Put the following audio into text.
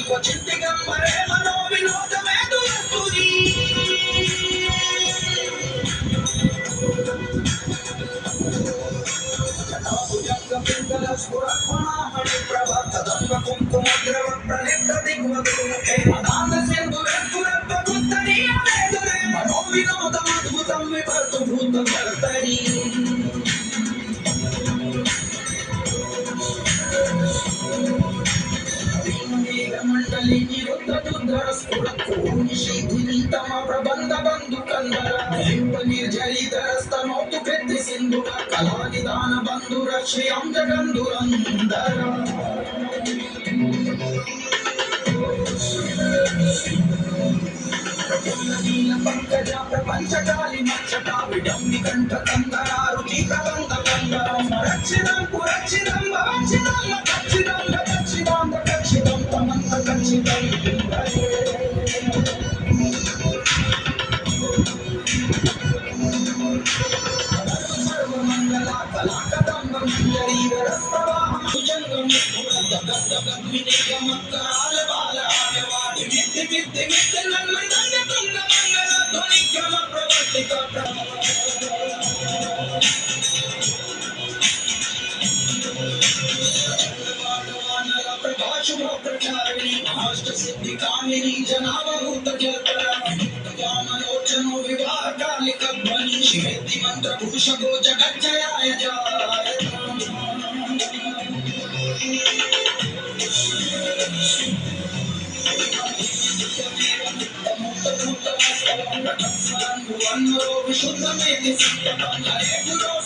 क्वचित् दिगम्बरे मनो विनोदमे तु वस्तुनि जटाभुजङ्गपिङ्गलस्फुरत्मणामणिप्रभा कुङ्कुमद्रवप्रलिप्तदिग्वधूमुखे मदान्धसिन्धुरस्फुरत्वमुत्तरीयमेदुरे मनो विनोदमद्भुतं विभर्तु भूतभर्तरि मंडली रुद्र स्फुरत्कुनिशीथिनीतम प्रबंध बंधु कंदर निर्जरीधरस्तनोतु कृति सिंधु कलानिदान बंधुर श्रियं जगन्धुरंदर नील पंकज प्रपंच काली मक्षता विडम्बि कंठ कंदरारुचि प्रबंध कंदरम रक्षितं पुरक्षितं भवक्षितं कक्षितं कक्षितं कक्षितं तमन्त कक्षितं सर्वमंगला कलाकदम्ब मंजरीधरस्तवाहं भुजंगं स्फुरद्गद्गद्विनिगमत्कराल बालायवादि विद्धि विद्धि विद्धि नन्मदन्य तुंग मंगल ध्वनि क्रम प्रवर्तित प्रभाशुभ प्रचारिणी अष्ट सिद्धि कामिनी जनावभूत जलधरा ज्ञानलोचनो विवाह कालिक ध्वनि शिवेति मंत्र भूषगो जगज्जयाय जय विशुद्ध में हरे गुरु